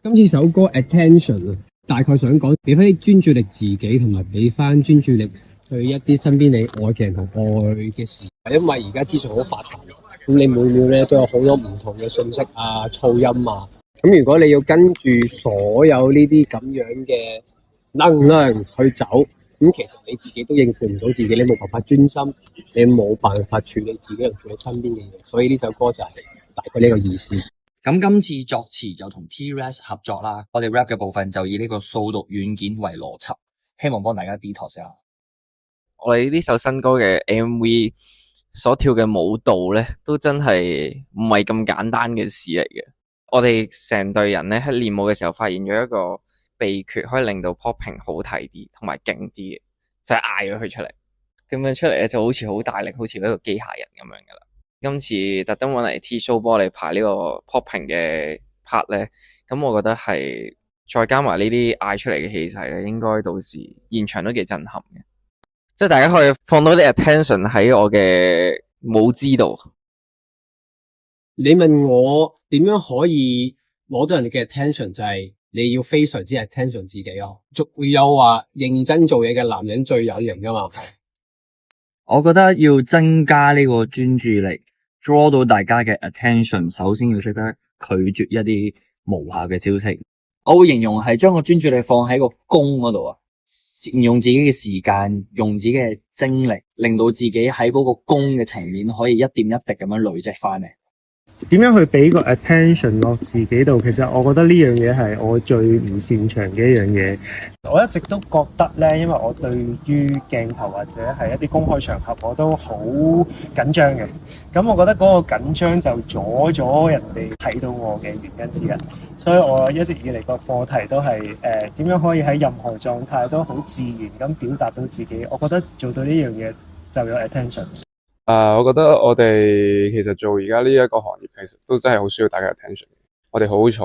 今次首歌 Attention 啊，大概想講俾翻啲專注力自己，同埋俾翻專注力去一啲身邊你愛嘅人同愛嘅事。因為而家資訊好發達，咁你每秒咧都有好多唔同嘅信息啊、噪音啊。咁如果你要跟住所有呢啲咁樣嘅能量去走，咁其實你自己都應付唔到自己，你冇辦法專心，你冇辦法處理自己同處理身邊嘅嘢。所以呢首歌就係大概呢個意思。咁今次作詞就同 T-Rex 合作啦，我哋 rap 嘅部分就以呢個掃毒軟件為邏輯，希望幫大家 detox 下。我哋呢首新歌嘅 MV 所跳嘅舞蹈咧，都真係唔係咁簡單嘅事嚟嘅。我哋成隊人咧喺練舞嘅時候，發現咗一個秘訣，可以令到 popping 好睇啲，同埋勁啲嘅，就係嗌咗佢出嚟。咁樣出嚟咧就好似好大力，好似一個機械人咁樣噶啦。今次特登搵嚟 T-Show 幫我哋排呢個 popping 嘅 part 咧，咁我覺得係再加埋呢啲嗌出嚟嘅氣勢咧，應該到時現場都幾震撼嘅。即係大家可以放多啲 attention 喺我嘅舞姿度。你問我點樣可以攞到人哋嘅 attention， 就係你要非常之 attention 自己咯。仲會有話認真做嘢嘅男人最有型噶嘛？我覺得要增加呢個專注力，draw 到大家嘅 attention， 首先要識得拒絕一啲無效嘅消息。我會形容係將個專注力放喺個功嗰度啊，善用自己嘅時間，用自己嘅精力，令到自己喺嗰個功嘅層面可以一點一滴咁樣累積翻嚟。點樣去俾個 attention 落自己度？其實我覺得呢樣嘢係我最唔擅長嘅一樣嘢。我一直都覺得咧，因為我對於鏡頭或者係一啲公開場合，我都好緊張嘅。咁我覺得嗰個緊張就阻咗人哋睇到我嘅原因之一。所以我一直以嚟個課題都係點樣可以喺任何狀態都好自然咁表達到自己。我覺得做到呢樣嘢就有 attention。我覺得我哋其實做而家呢一個行業，其實都真係好需要大家 attention。我哋好彩，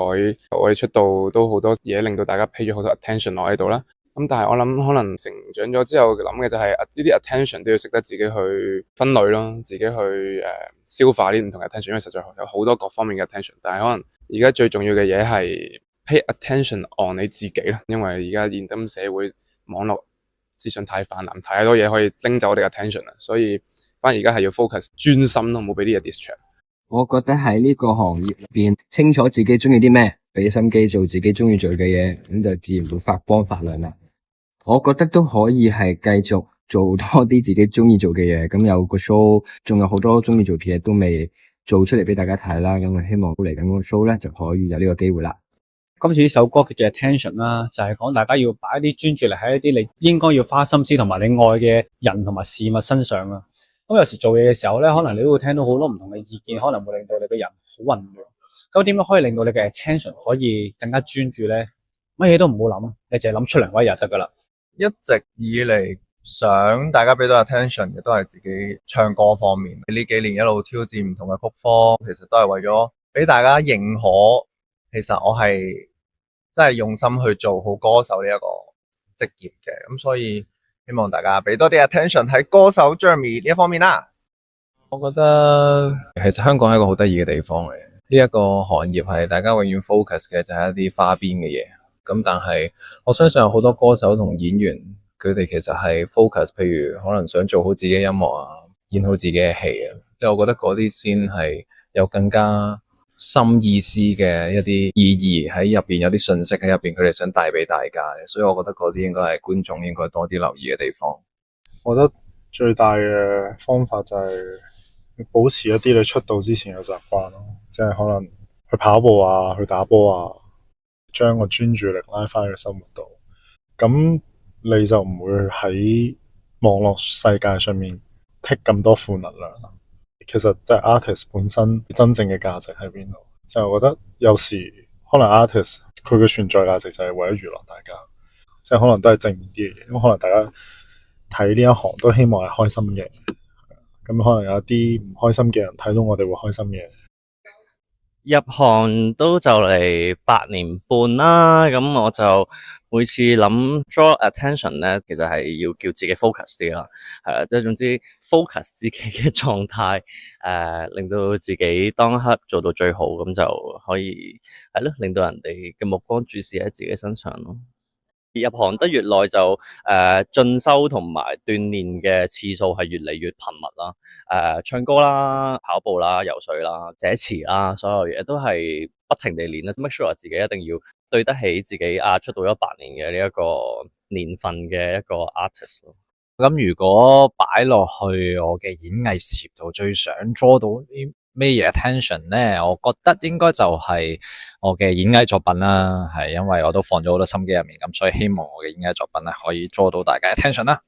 我哋出道都好多嘢令到大家 pay 咗好多 attention 落喺度啦。咁但係我諗可能成長咗之後諗嘅就係呢啲 attention 都要識得自己去分類咯，自己去消化呢唔同嘅 attention，因為實在有好多各方面嘅 attention。但係可能而家最重要嘅嘢係 pay attention on 你自己啦，因為而家現今社會網絡資訊太泛濫，太多嘢可以拎走我哋嘅 attention 啦，所以反而而家係要 focus 專心咯，冇俾啲嘢 distract。我覺得喺呢個行業入邊，清楚自己中意啲咩，俾心機做自己中意做嘅嘢，咁就自然會發光發亮啦。我覺得都可以係繼續做多啲自己中意做嘅嘢，咁有個 show， 仲有好多中意做嘅嘢都未做出嚟俾大家睇啦。咁我希望嚟緊個 show 咧就可以有呢個機會啦。今次呢首歌叫做 Attention 啦，就係講大家要擺一啲專注力喺一啲你應該要花心思同埋你愛嘅人同埋事物身上啊。咁有時做嘢嘅時候咧，可能你都會聽到好多唔同嘅意見，可能會令到你個人好混亂。咁點樣可以令到你嘅 attention 可以更加專注咧？乜嘢都唔好諗，你淨係諗出嚟嗰一日得噶啦。一直以嚟想大家俾到 attention 嘅都係自己唱歌方面。呢幾年一路挑戰唔同嘅曲風，其實都係為咗俾大家認可。其實我係真係用心去做好歌手呢一個職業嘅，咁所以希望大家俾多啲 attention 喺歌手 Jeremy 呢一方面啦。我覺得其實香港係一個好得意嘅地方嚟，呢一個行業係大家永遠 focus 嘅就係一啲花邊嘅嘢。咁但係我相信有好多歌手同演員，佢哋其實係 focus， 譬如可能想做好自己音樂啊，演好自己嘅戲啊。因為我覺得嗰啲先係有更加深意思嘅一啲意義喺入邊，有啲信息喺入邊，佢哋想帶俾大家嘅。所以我覺得嗰啲應該係觀眾應該多啲留意嘅地方。我覺得最大嘅方法就係保持一啲你出道之前嘅習慣咯，即係可能去跑步啊，去打波啊，將個專注力拉翻去生活度，咁你就唔會喺網絡世界上面 take 咁多負能量。其實即係 artist 本身真正嘅價值喺邊度？即係我覺得有時可能 artist 佢嘅存在價值就係為咗娛樂大家，即係可能都係正面啲嘅嘢。咁可能大家睇呢一行都希望係開心嘅，咁可能有啲唔開心嘅人睇到我哋會開心嘅。入行都就嚟8年半啦，咁我就每次諗 draw attention 咧，其實係要叫自己 focus 啲啦，係啦，即係總之 focus 自己嘅狀態，令到自己當刻做到最好，咁就可以係咯，令到人哋嘅目光注視喺自己身上咯。入行得越耐就進修同埋鍛煉嘅次數係越嚟越頻密啦。唱歌啦、跑步啦、游水啦、寫詞啦，所有嘢都係不停地練啦。make sure 自己一定要對得起自己出道咗8年嘅呢一個年份嘅一個 artist 咯。咁如果擺落去我嘅演藝事業度，最想 draw 到啲咩嘢 attention 咧？我覺得應該就係我嘅演藝作品啦，係因為我都放咗好多心機入面，咁所以希望我嘅演藝作品咧可以 draw 到大家 attention 啦。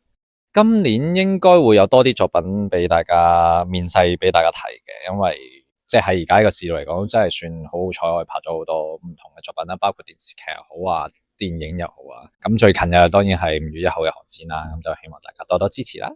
今年應該會有多啲作品俾大家面世俾大家睇嘅，因為即係喺而家呢個市道嚟講，真係算好好彩，我哋拍咗好多唔同嘅作品啦，包括電視劇又好啊，電影又好啊。咁最近又當然係5月1號嘅韓展啦，咁就希望大家多多支持啦。